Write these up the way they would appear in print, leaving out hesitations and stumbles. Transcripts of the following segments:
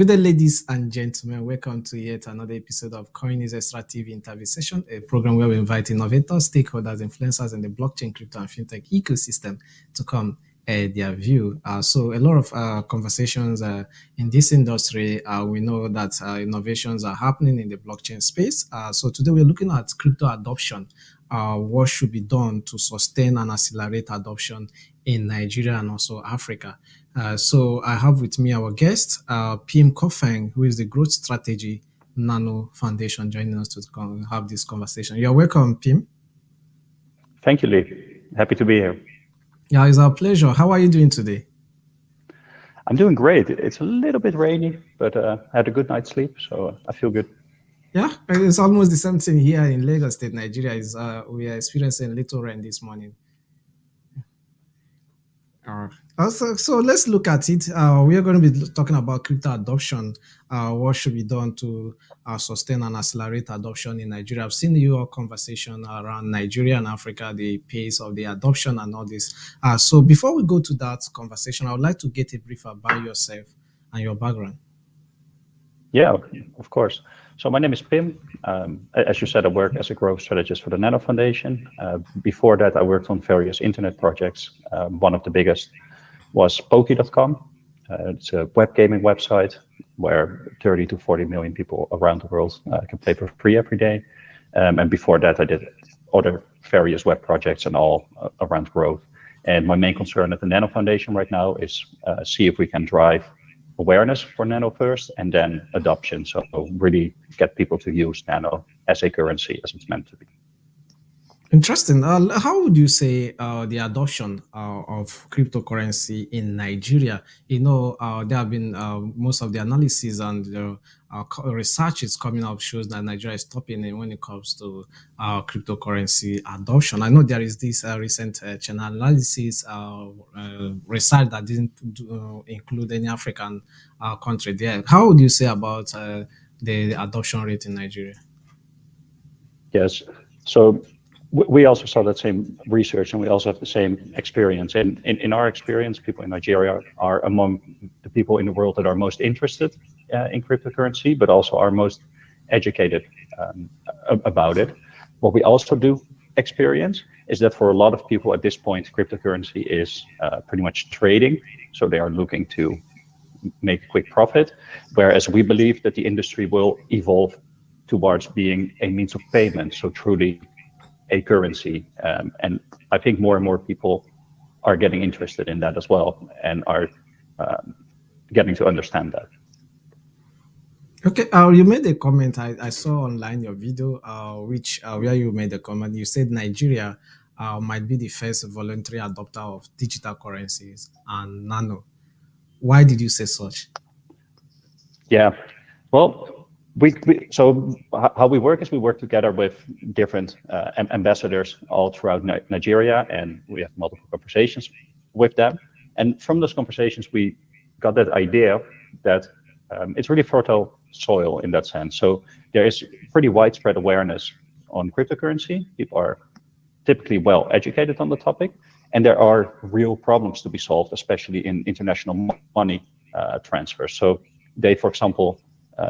Good day, ladies and gentlemen. Welcome to yet another episode of Coin is Extra TV interview session, a program where we invite innovators, stakeholders, influencers in the blockchain, crypto, and fintech ecosystem to come their view. So a lot of conversations in this industry. We know that innovations are happening in the blockchain space. So today we're looking at crypto adoption. What should be done to sustain and accelerate adoption in Nigeria and also Africa. So I have with me our guest, PM Coffeng, who is the growth strategy Nano Foundation, joining us to have this conversation. You're welcome, PM. Thank you, Lee. Happy to be here. Yeah, it's our pleasure. How are you doing today? I'm doing great. It's a little bit rainy, but I had a good night's sleep, so I feel good. Yeah, it's almost the same thing here in Lagos State, Nigeria. We are experiencing little rain this morning. So let's look at it. We are going to be talking about crypto adoption. What should be done to sustain and accelerate adoption in Nigeria? I've seen your conversation around Nigeria and Africa, the pace of the adoption and all this. So before we go to that conversation, I would like to get a brief about yourself and your background. Yeah, of course. So my name is Pim. As you said, I work as a growth strategist for the Nano Foundation. Before that, I worked on various internet projects. One of the biggest was Poki.com. It's a web gaming website where 30 to 40 million people around the world can play for free every day. And before that, I did other various web projects and all around growth. And my main concern at the Nano Foundation right now is see if we can drive awareness for Nano first and then adoption. So really get people to use Nano as a currency as it's meant to be. Interesting. How would you say the adoption of cryptocurrency in Nigeria? There have been most of the analysis and research is coming up shows that Nigeria is topping it when it comes to cryptocurrency adoption. I know there is this recent channel analysis research that didn't include any African country there. How would you say about the adoption rate in Nigeria? Yes. So we also saw that same research and we also have the same experience. And in our experience, people in Nigeria are among the people in the world that are most interested in cryptocurrency, but also are most educated about it. What we also do experience is that for a lot of people at this point, cryptocurrency is pretty much trading. So they are looking to make a quick profit, whereas we believe that the industry will evolve towards being a means of payment. So truly a currency, and I think more and more people are getting interested in that as well and are getting to understand that. Okay, you made a comment. I saw online your video, where you made a comment. You said Nigeria might be the first voluntary adopter of digital currencies and Nano. Why did you say such? Yeah, well, so how we work is we work together with different ambassadors all throughout Nigeria, and we have multiple conversations with them. And from those conversations, we got that idea that it's really fertile soil in that sense. So there is pretty widespread awareness on cryptocurrency. People are typically well educated on the topic, and there are real problems to be solved, especially in international money transfers. So they, for example,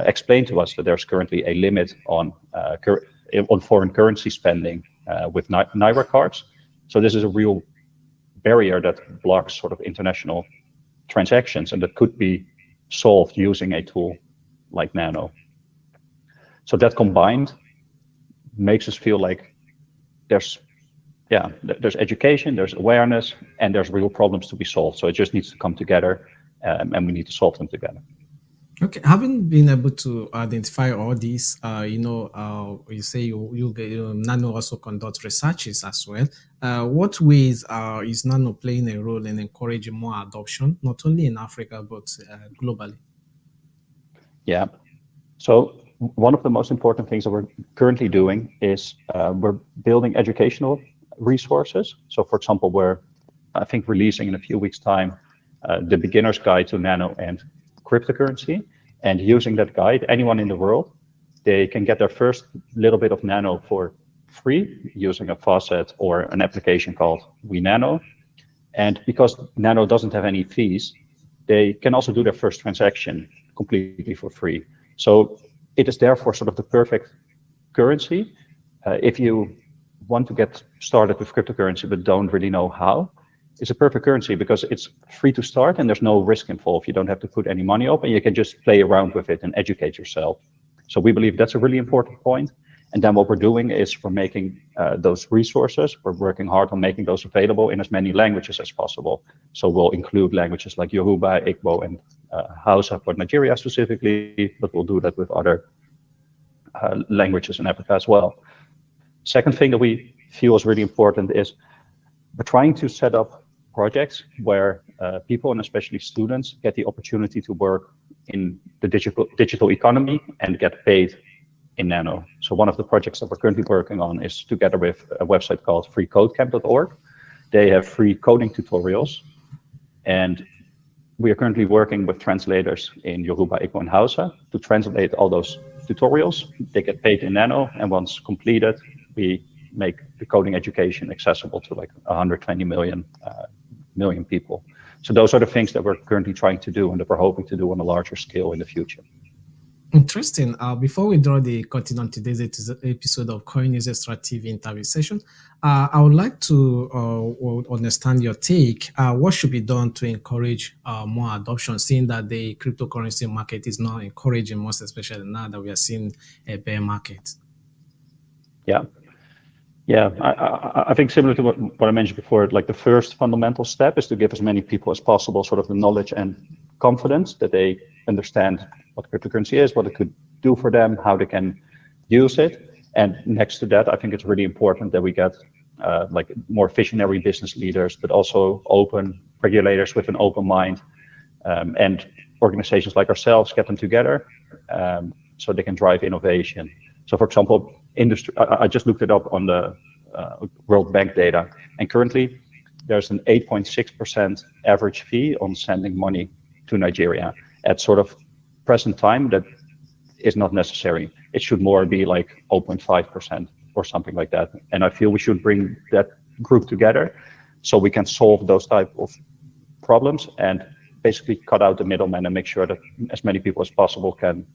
explained to us that there's currently a limit on foreign currency spending with Naira cards. So this is a real barrier that blocks sort of international transactions, and that could be solved using a tool like Nano. So that combined makes us feel like there's education, there's awareness, and there's real problems to be solved. So it just needs to come together, and we need to solve them together. Okay, having been able to identify all these, you say you Nano also conduct researches as well. What ways is Nano playing a role in encouraging more adoption, not only in Africa, but globally? Yeah, so one of the most important things that we're currently doing is we're building educational resources. So for example, we're, I think, releasing in a few weeks' time the beginner's guide to Nano and cryptocurrency, and using that guide, anyone in the world, they can get their first little bit of Nano for free using a faucet or an application called WeNano. And because Nano doesn't have any fees, they can also do their first transaction completely for free. So it is therefore sort of the perfect currency. If you want to get started with cryptocurrency but don't really know how, it's a perfect currency because it's free to start and there's no risk involved. You don't have to put any money up and you can just play around with it and educate yourself. So we believe that's a really important point. And then what we're doing is we're making those resources, we're working hard on making those available in as many languages as possible. So we'll include languages like Yoruba, Igbo, and Hausa for Nigeria specifically, but we'll do that with other languages in Africa as well. Second thing that we feel is really important is we're trying to set up projects where people and especially students get the opportunity to work in the digital economy and get paid in Nano. So one of the projects that we're currently working on is together with a website called freecodecamp.org. They have free coding tutorials, and we are currently working with translators in Yoruba, Igbo, and Hausa to translate all those tutorials. They get paid in Nano, and once completed, we make the coding education accessible to like 120 million people. So those are the things that we're currently trying to do and that we're hoping to do on a larger scale in the future. Interesting. Before we draw the curtain on today's episode of Coin News Extra TV interview session, I would like to understand your take. What should be done to encourage more adoption, seeing that the cryptocurrency market is now encouraging, most especially now that we are seeing a bear market? Yeah, I think similar to what I mentioned before, like the first fundamental step is to give as many people as possible sort of the knowledge and confidence that they understand what cryptocurrency is, what it could do for them, how they can use it. And next to that, I think it's really important that we get like more visionary business leaders, but also open regulators with an open mind, and organizations like ourselves get them together so they can drive innovation. So for example, industry, I just looked it up on the World Bank data, and currently there's an 8.6% average fee on sending money to Nigeria. At sort of present time, that is not necessary. It should more be like 0.5% or something like that. And I feel we should bring that group together so we can solve those type of problems and basically cut out the middleman and make sure that as many people as possible can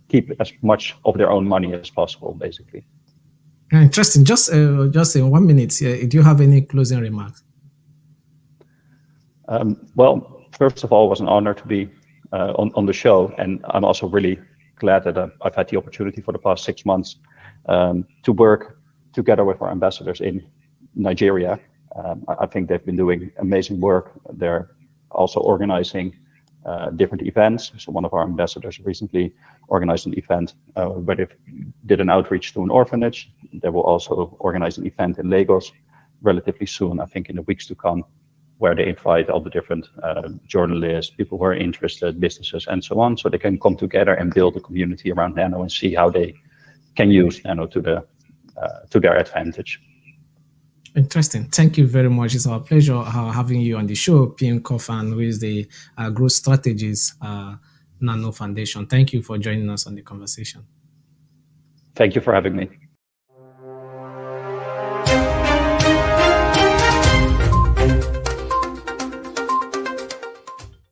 keep as much of their own money as possible, basically. Interesting. Just in 1 minute, do you have any closing remarks? Well, first of all, it was an honor to be on the show, and I'm also really glad that I've had the opportunity for the past 6 months to work together with our ambassadors in Nigeria. I think they've been doing amazing work. They're also organizing different events. So one of our ambassadors recently organized an event where they did an outreach to an orphanage. They will also organize an event in Lagos relatively soon, I think in the weeks to come, where they invite all the different journalists, people who are interested, businesses, and so on, so they can come together and build a community around Nano and see how they can use Nano to their advantage. Interesting. Thank you very much. It's our pleasure having you on the show, PM Coffeng, who is the Growth Strategies Nano Foundation. Thank you for joining us on the conversation. Thank you for having me.